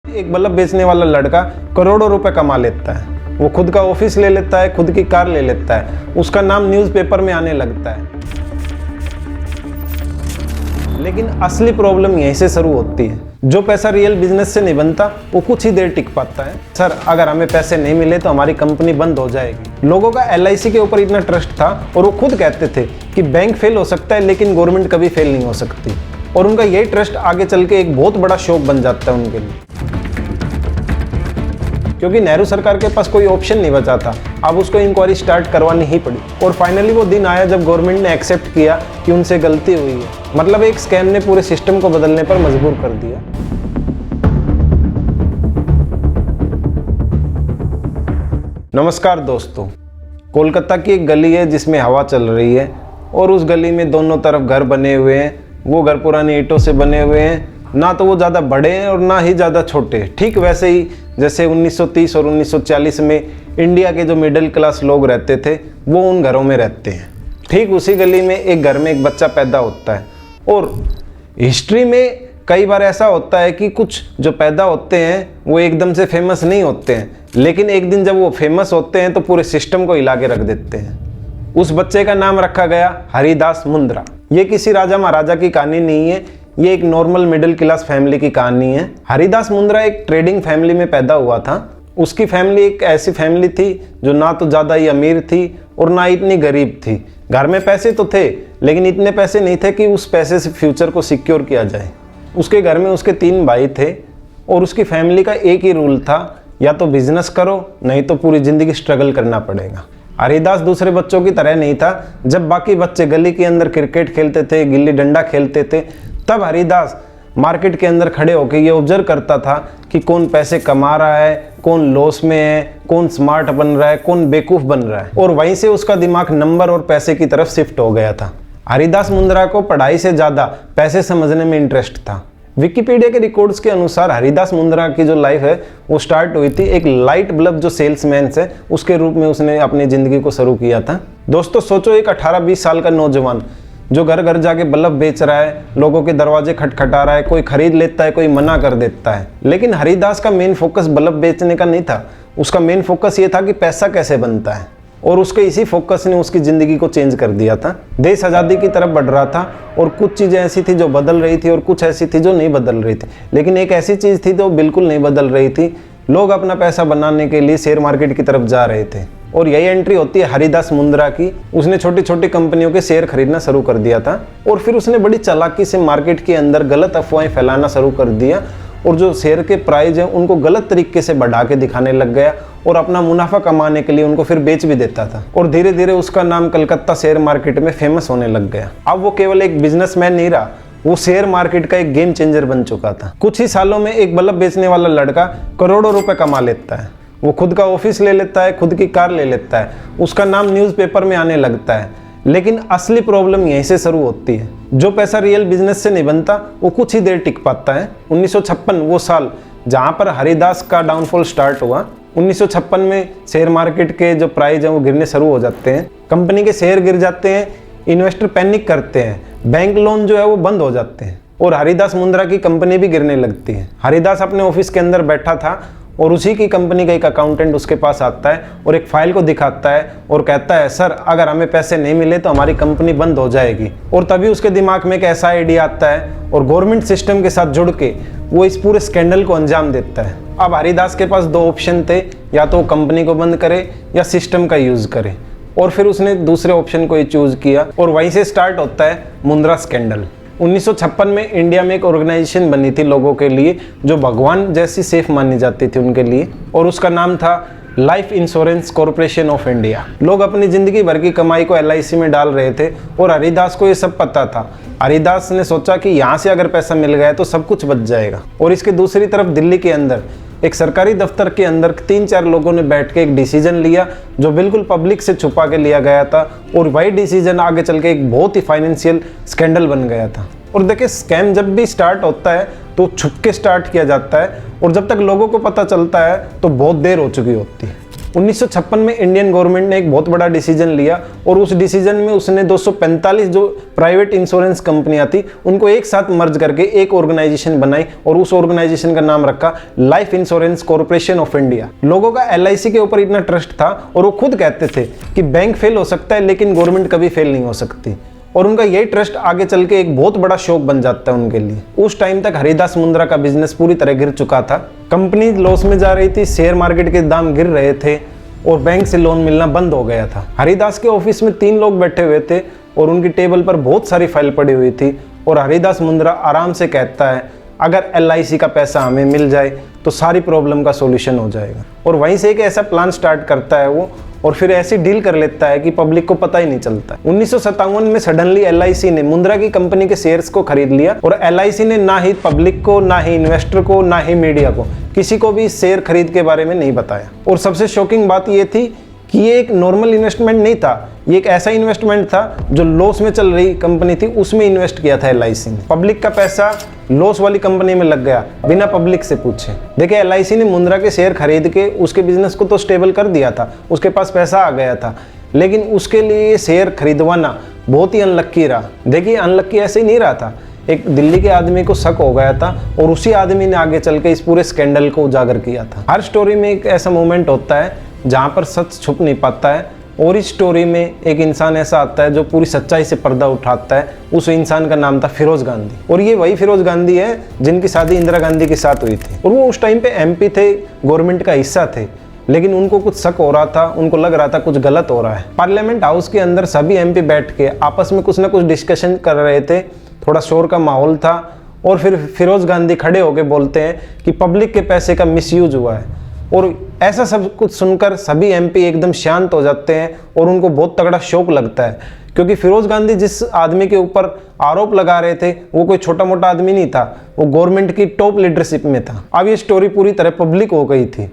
एक बल्ब बेचने वाला लड़का करोड़ों रुपए कमा लेता है। वो खुद का ऑफिस ले लेता है, खुद की कार ले लेता है, उसका नाम न्यूज़पेपर में आने लगता है। लेकिन असली प्रॉब्लम यहीं से शुरू होती है। जो पैसा रियल बिजनेस से नहीं बनता वो कुछ ही देर टिक पाता है। सर, अगर हमें पैसे नहीं मिले तो हमारी कंपनी बंद हो जाएगी। लोगों का LIC के ऊपर इतना ट्रस्ट था और वो खुद कहते थे कि बैंक फेल हो सकता है लेकिन गवर्नमेंट कभी फेल नहीं हो सकती। और उनका यही ट्रस्ट आगे चल के एक बहुत बड़ा शौक बन जाता है उनके लिए, क्योंकि नेहरू सरकार के पास कोई ऑप्शन नहीं बचा था। अब उसको इंक्वायरी स्टार्ट करवानी ही पड़ी और फाइनली वो दिन आया जब गवर्नमेंट ने एक्सेप्ट किया कि उनसे गलती हुई है। मतलब एक स्कैम ने पूरे सिस्टम को बदलने पर मजबूर कर दिया। नमस्कार दोस्तों, कोलकाता की एक गली है जिसमें हवा चल रही है और उस गली में दोनों तरफ घर बने हुए हैं। वो घर पुरानी ईंटों से बने हुए हैं, ना तो वो ज़्यादा बड़े हैं और ना ही ज़्यादा छोटे। ठीक वैसे ही जैसे 1930 और 1940 में इंडिया के जो मिडिल क्लास लोग रहते थे वो उन घरों में रहते हैं। ठीक उसी गली में एक घर में एक बच्चा पैदा होता है। और हिस्ट्री में कई बार ऐसा होता है कि कुछ जो पैदा होते हैं वो एकदम से फेमस नहीं होते हैं, लेकिन एक दिन जब वो फेमस होते हैं तो पूरे सिस्टम को हिला के रख देते हैं। उस बच्चे का नाम रखा गया हरिदास मुंद्रा। ये किसी राजा महाराजा की कहानी नहीं है, ये एक नॉर्मल मिडिल क्लास फैमिली की कहानी है। हरिदास मुंद्रा एक ट्रेडिंग फैमिली में पैदा हुआ था। उसकी फैमिली एक ऐसी फैमिली थी जो ना तो ज़्यादा ही अमीर थी और ना इतनी गरीब थी। घर में पैसे तो थे लेकिन इतने पैसे नहीं थे कि उस पैसे से फ्यूचर को सिक्योर किया जाए। उसके घर में उसके 3 भाई थे और उसकी फैमिली का एक ही रूल था, या तो बिजनेस करो नहीं तो पूरी ज़िंदगी स्ट्रगल करना पड़ेगा। हरिदास दूसरे बच्चों की तरह नहीं था। जब बाकी बच्चे गली के अंदर क्रिकेट खेलते थे, गिल्ली डंडा खेलते थे, तब हरिदास मार्केट के अंदर खड़े होकर ये ऑब्जर्व करता था कि कौन पैसे कमा रहा है, कौन लॉस में है, कौन स्मार्ट बन रहा है, कौन बेवकूफ़ बन रहा है। और वहीं से उसका दिमाग नंबर और पैसे की तरफ शिफ्ट हो गया था। हरिदास मुंद्रा को पढ़ाई से ज़्यादा पैसे समझने में इंटरेस्ट था। विकिपीडिया के रिकॉर्ड्स के अनुसार हरिदास मुंद्रा की जो लाइफ है वो स्टार्ट हुई थी एक लाइट बल्ब जो सेल्समैन है उसके रूप में उसने अपनी ज़िंदगी को शुरू किया था। दोस्तों सोचो, एक 18-20 साल का नौजवान जो घर घर जाके बल्ब बेच रहा है, लोगों के दरवाजे खटखटा रहा है, कोई खरीद लेता है, कोई मना कर देता है। लेकिन हरिदास का मेन फोकस बल्ब बेचने का नहीं था। उसका मेन फोकस ये था कि पैसा कैसे बनता है, और उसके इसी फोकस ने उसकी ज़िंदगी को चेंज कर दिया था। देश आज़ादी की तरफ बढ़ रहा था और कुछ चीज़ें ऐसी थी जो बदल रही थी और कुछ ऐसी थी जो नहीं बदल रही थी। लेकिन एक ऐसी चीज़ थी जो बिल्कुल नहीं बदल रही थी। लोग अपना पैसा बनाने के लिए शेयर मार्केट की तरफ जा रहे थे और यही एंट्री होती है हरिदास मुंद्रा की। उसने छोटी छोटी कंपनियों के शेयर खरीदना शुरू कर दिया था और फिर उसने बड़ी चालाकी से मार्केट के अंदर गलत अफवाहें फैलाना शुरू कर दिया और जो शेयर के प्राइस हैं उनको गलत तरीके से बढ़ा के दिखाने लग गया और अपना मुनाफा कमाने के लिए उनको फिर बेच भी देता था। और धीरे धीरे उसका नाम कलकत्ता शेयर मार्केट में फेमस होने लग गया। अब वो केवल एक बिजनेसमैन नहीं रहा, वो शेयर मार्केट का एक गेम चेंजर बन चुका था। कुछ ही सालों में एक बल्ब बेचने वाला लड़का करोड़ों रुपए कमा लेता है। वो खुद का ऑफिस ले लेता है, खुद की कार ले लेता है, उसका नाम न्यूज़पेपर में आने लगता है। लेकिन असली प्रॉब्लम यहीं से शुरू होती है। जो पैसा रियल बिजनेस से नहीं बनता वो कुछ ही देर टिक पाता है। 1956 वो साल जहाँ पर हरिदास का डाउनफॉल स्टार्ट हुआ। 1956 में शेयर मार्केट के जो प्राइस हैं वो गिरने शुरू हो जाते हैं। कंपनी के शेयर गिर जाते हैं, इन्वेस्टर पैनिक करते हैं, बैंक लोन जो है वो बंद हो जाते हैं और हरिदास मुंद्रा की कंपनी भी गिरने लगती है। हरिदास अपने ऑफिस के अंदर बैठा था और उसी की कंपनी का एक अकाउंटेंट उसके पास आता है और एक फाइल को दिखाता है और कहता है, सर अगर हमें पैसे नहीं मिले तो हमारी कंपनी बंद हो जाएगी। और तभी उसके दिमाग में एक ऐसा आइडिया आता है और गवर्नमेंट सिस्टम के साथ जुड़ के वो इस पूरे स्कैंडल को अंजाम देता है। अब हरिदास के पास 2 ऑप्शन थे, या तो वो कंपनी को बंद करे या सिस्टम का यूज़ करे, और फिर उसने दूसरे ऑप्शन को ही चूज़ किया और वहीं से स्टार्ट होता है मुंद्रा स्कैंडल। 1956 में इंडिया में एक ऑर्गेनाइजेशन बनी थी लोगों के लिए जो भगवान जैसी सेफ मानी जाती थी उनके लिए, और उसका नाम था life insurance corporation of India. लोग अपनी ज़िंदगी भर की कमाई को LIC में डाल रहे थे और हरिदास को ये सब पता था। हरिदास ने सोचा कि यहाँ से अगर पैसा मिल गया तो सब कुछ बच जाएगा। और इसके दूसरी तरफ दिल्ली के अंदर एक सरकारी दफ्तर के अंदर 3-4 लोगों ने बैठ के एक डिसीजन लिया जो बिल्कुल पब्लिक से छुपा के लिया गया था, और वही डिसीजन आगे चल के एक बहुत ही फाइनेंशियल स्कैंडल बन गया था। और देखिए, स्कैम जब भी स्टार्ट होता है तो छुप के स्टार्ट किया जाता है और जब तक लोगों को पता चलता है तो बहुत देर हो चुकी होती है। 1956 में इंडियन गवर्नमेंट ने एक बहुत बड़ा डिसीजन लिया और उस डिसीजन में उसने 245 जो प्राइवेट इंश्योरेंस कंपनियां थी उनको एक साथ मर्ज करके एक ऑर्गेनाइजेशन बनाई और उस ऑर्गेनाइजेशन का नाम रखा life insurance corporation of India. लोगों का LIC के ऊपर इतना ट्रस्ट था और वो खुद कहते थे कि बैंक फेल हो सकता है लेकिन गवर्नमेंट कभी फेल नहीं हो सकती, और उनका यही ट्रस्ट आगे चल के एक बहुत बड़ा शौक बन जाता है उनके लिए। उस टाइम तक हरिदास मुंद्रा का बिजनेस पूरी तरह गिर चुका था, कंपनी लॉस में जा रही थी, शेयर मार्केट के दाम गिर रहे थे और बैंक से लोन मिलना बंद हो गया था। हरिदास के ऑफिस में 3 लोग बैठे हुए थे और उनकी टेबल पर बहुत सारी फाइल पड़ी हुई थी और हरिदास मुंद्रा आराम से कहता है अगर LIC का पैसा हमें मिल जाए तो सारी प्रॉब्लम का सॉल्यूशन हो जाएगा, और वहीं से एक ऐसा प्लान स्टार्ट करता है वो, और फिर ऐसी डील कर लेता है कि पब्लिक को पता ही नहीं चलता। 1957 में सडनली LIC ने मुंद्रा की कंपनी के शेयर्स को खरीद लिया और LIC ने ना ही पब्लिक को, ना ही इन्वेस्टर को, ना ही मीडिया को, किसी को भी शेयर खरीद के बारे में नहीं बताया। और सबसे शॉकिंग बात ये थी कि ये एक नॉर्मल इन्वेस्टमेंट नहीं था, ये एक ऐसा इन्वेस्टमेंट था जो लॉस में चल रही कंपनी थी उसमें इन्वेस्ट किया था LIC ने। पब्लिक का पैसा लॉस वाली कंपनी में लग गया बिना पब्लिक से पूछे। देखिए LIC ने मुंद्रा के शेयर खरीद के उसके बिजनेस को तो स्टेबल कर दिया था, उसके पास पैसा आ गया था, लेकिन उसके लिए शेयर खरीदवाना बहुत ही अनलक्की रहा। देखिए अनलक्की ऐसे ही नहीं रहा था, एक दिल्ली के आदमी को शक हो गया था और उसी आदमी ने आगे चल के इस पूरे स्कैंडल को उजागर किया था। हर स्टोरी में एक ऐसा मोमेंट होता है जहाँ पर सच छुप नहीं पाता है, और इस स्टोरी में एक इंसान ऐसा आता है जो पूरी सच्चाई से पर्दा उठाता है। उस इंसान का नाम था फिरोज गांधी, और ये वही फिरोज गांधी है जिनकी शादी इंदिरा गांधी के साथ हुई थी, और वो उस टाइम पे MP थे, गवर्नमेंट का हिस्सा थे, लेकिन उनको कुछ शक हो रहा था, उनको लग रहा था कुछ गलत हो रहा है। पार्लियामेंट हाउस के अंदर सभी MP बैठ के आपस में कुछ ना कुछ डिस्कशन कर रहे थे, थोड़ा शोर का माहौल था, और फिर फिरोज गांधी खड़े होकर बोलते हैं कि पब्लिक के पैसे का मिसयूज हुआ है। और ऐसा सब कुछ सुनकर सभी MP एकदम शांत हो जाते हैं और उनको बहुत तगड़ा शौक लगता है, क्योंकि फिरोज गांधी जिस आदमी के ऊपर आरोप लगा रहे थे वो कोई छोटा मोटा आदमी नहीं था, वो गवर्नमेंट की टॉप लीडरशिप में था। अब ये स्टोरी पूरी तरह पब्लिक हो गई थी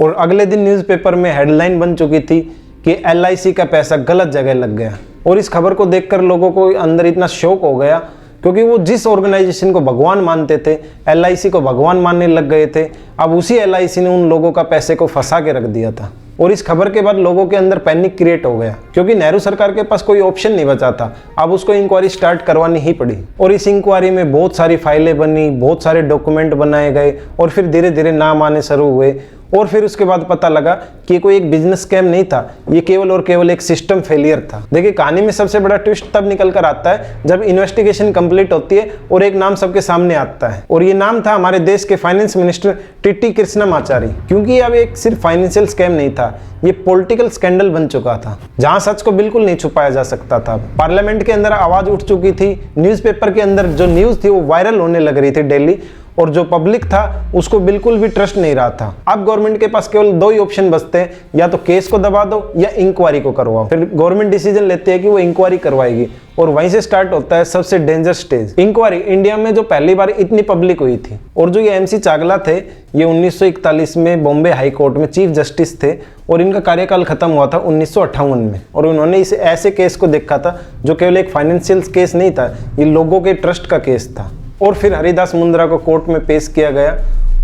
और अगले दिन न्यूज़पेपर में हेडलाइन बन चुकी थी कि LIC का पैसा गलत जगह लग गया। और इस खबर को देखकर लोगों को अंदर इतना शौक हो गया, क्योंकि वो जिस ऑर्गेनाइजेशन को भगवान मानते थे, LIC को भगवान मानने लग गए थे। अब उसी LIC ने उन लोगों का पैसे को फंसा के रख दिया था। और इस खबर के बाद लोगों के अंदर पैनिक क्रिएट हो गया, क्योंकि नेहरू सरकार के पास कोई ऑप्शन नहीं बचा था, अब उसको इंक्वायरी स्टार्ट करवानी ही पड़ी। और इस इंक्वायरी में बहुत सारी फाइलें बनी, बहुत सारे डॉक्यूमेंट बनाए गए, और फिर धीरे धीरे नाम आने शुरू हुए। और फिर उसके बाद पता लगा कि कोई एक बिजनेस स्कैम नहीं था, ये केवल और केवल एक सिस्टम फेलियर था। देखिए कहानी में सबसे बड़ा ट्विस्ट तब निकल कर आता है जब इन्वेस्टिगेशन कंप्लीट होती है और एक नाम सबके सामने आता है, और ये नाम था हमारे देश के फाइनेंस मिनिस्टर TT कृष्णमाचारी। क्योंकि अब एक सिर्फ फाइनेंशियल स्कैम नहीं था, ये पॉलिटिकल स्कैंडल बन चुका था, जहां सच को बिल्कुल नहीं छुपाया जा सकता था। पार्लियामेंट के अंदर आवाज उठ चुकी थी, न्यूज़पेपर के अंदर जो न्यूज़ थी वो वायरल होने लग रही थी डेली, और जो पब्लिक था उसको बिल्कुल भी ट्रस्ट नहीं रहा था। अब गवर्नमेंट के पास केवल 2 ही ऑप्शन बचते हैं, या तो केस को दबा दो या इंक्वायरी को करवाओ। फिर गवर्नमेंट डिसीजन लेती है कि वो इंक्वायरी करवाएगी, और वहीं से स्टार्ट होता है सबसे डेंजर स्टेज। इंक्वायरी इंडिया में जो पहली बार इतनी पब्लिक हुई थी, और जो ये MC चागला थे, ये 1941 में बॉम्बे हाई कोर्ट में चीफ जस्टिस थे, और इनका कार्यकाल खत्म हुआ था 1958 में। और उन्होंने इस ऐसे केस को देखा था जो केवल एक फाइनेंशियल केस नहीं था, ये लोगों के ट्रस्ट का केस था। और फिर हरिदास मुंद्रा को कोर्ट में पेश किया गया,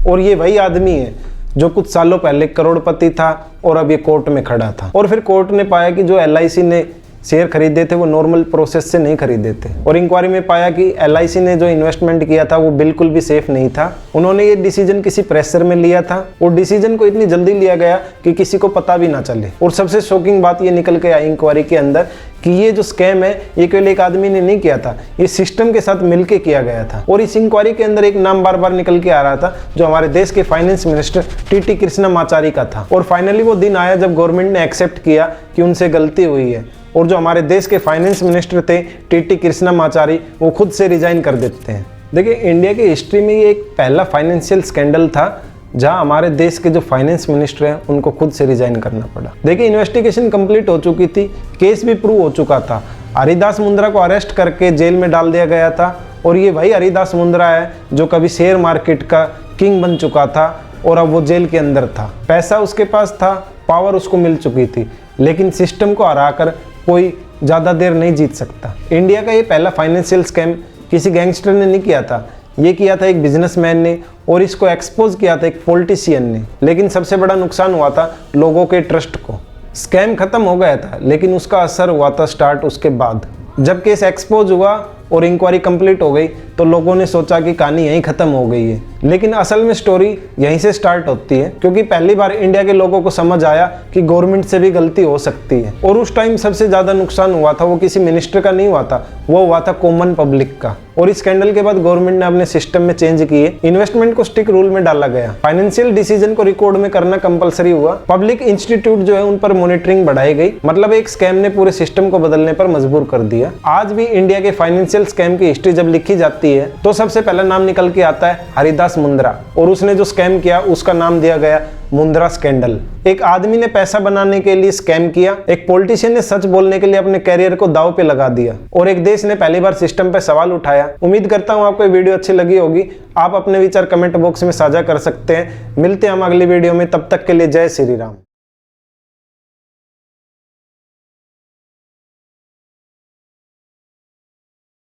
और ये वही आदमी है जो कुछ सालों पहले करोड़पति था और अब ये कोर्ट में खड़ा था। और फिर कोर्ट ने पाया कि जो LIC ने शेयर खरीदे थे वो नॉर्मल प्रोसेस से नहीं खरीदे थे, और इंक्वायरी में पाया कि LIC ने जो इन्वेस्टमेंट किया था वो बिल्कुल भी सेफ नहीं था। उन्होंने ये डिसीजन किसी प्रेशर में लिया था, और डिसीजन को इतनी जल्दी लिया गया कि किसी को पता भी ना चले। और सबसे शॉकिंग बात ये निकल के आई इंक्वायरी के अंदर कि ये जो स्कैम है ये केवल एक आदमी ने नहीं किया था, ये सिस्टम के साथ मिलके किया गया था। और इस इंक्वायरी के अंदर एक नाम बार बार निकल के आ रहा था जो हमारे देश के फाइनेंस मिनिस्टर TT कृष्णमाचारी का था। और फाइनली वो दिन आया जब गवर्नमेंट ने एक्सेप्ट किया कि उनसे गलती हुई है, और जो हमारे देश के फाइनेंस मिनिस्टर थे TT कृष्णमाचारी, वो खुद से रिजाइन कर देते हैं। देखिए इंडिया की हिस्ट्री में ये एक पहला फाइनेंशियल स्कैंडल था जहां हमारे देश के जो फाइनेंस मिनिस्टर हैं उनको खुद से रिजाइन करना पड़ा। देखिए इन्वेस्टिगेशन कंप्लीट हो चुकी थी, केस भी प्रूव हो चुका था, हरिदास मुंद्रा को अरेस्ट करके जेल में डाल दिया गया था, और ये वही हरिदास मुंद्रा है जो कभी शेयर मार्केट का किंग बन चुका था और अब वो जेल के अंदर था। पैसा उसके पास था, पावर उसको मिल चुकी थी, लेकिन सिस्टम को हराकर कोई ज़्यादा देर नहीं जीत सकता। इंडिया का ये पहला फाइनेंशियल स्कैम किसी गैंगस्टर ने नहीं किया था, ये किया था एक बिजनेसमैन ने और इसको एक्सपोज किया था एक पॉलिटिशियन ने। लेकिन सबसे बड़ा नुकसान हुआ था लोगों के ट्रस्ट को। स्कैम खत्म हो गया था लेकिन उसका असर हुआ था स्टार्ट उसके बाद। जब केस एक्सपोज हुआ और इंक्वायरी कंप्लीट हो गई तो लोगों ने सोचा कि कहानी यहीं खत्म हो गई है, लेकिन असल में स्टोरी यहीं से स्टार्ट होती है, क्योंकि पहली बार इंडिया के लोगों को समझ आया कि गवर्नमेंट से भी गलती हो सकती है। और उस टाइम सबसे ज्यादा नुकसान हुआ था वो किसी मिनिस्टर का नहीं हुआ था, वो हुआ था कॉमन पब्लिक का। और इस स्कैंडल के बाद गवर्नमेंट ने अपने सिस्टम में चेंज किए, इन्वेस्टमेंट को स्ट्रिक्ट रूल में डाला गया, फाइनेंशियल डिसीजन को रिकॉर्ड में करना कंपलसरी हुआ, पब्लिक इंस्टीट्यूट जो है उन पर मॉनिटरिंग बढ़ाई गई। मतलब एक स्कैम ने पूरे सिस्टम को बदलने पर मजबूर कर दिया। आज भी इंडिया के फाइनेंशियल स्कैम की हिस्ट्री जब लिखी जाती है तो सबसे पहला नाम निकल के आता है हरिदास मुंद्रा, और उसने जो स्कैम किया उसका नाम दिया गया मुंद्रा स्कैंडल। एक आदमी ने पैसा बनाने के लिए स्कैम किया, एक पॉलिटिशियन ने सच बोलने के लिए अपने कैरियर को दांव पे लगा दिया, और एक देश ने पहली बार सिस्टम पे सवाल उठाया। उम्मीद करता हूं आपको ये वीडियो अच्छी लगी होगी। आप अपने विचार कमेंट बॉक्स में साझा कर सकते हैं। मिलते हैं हम अगली वीडियो में, तब तक के लिए जय श्री राम।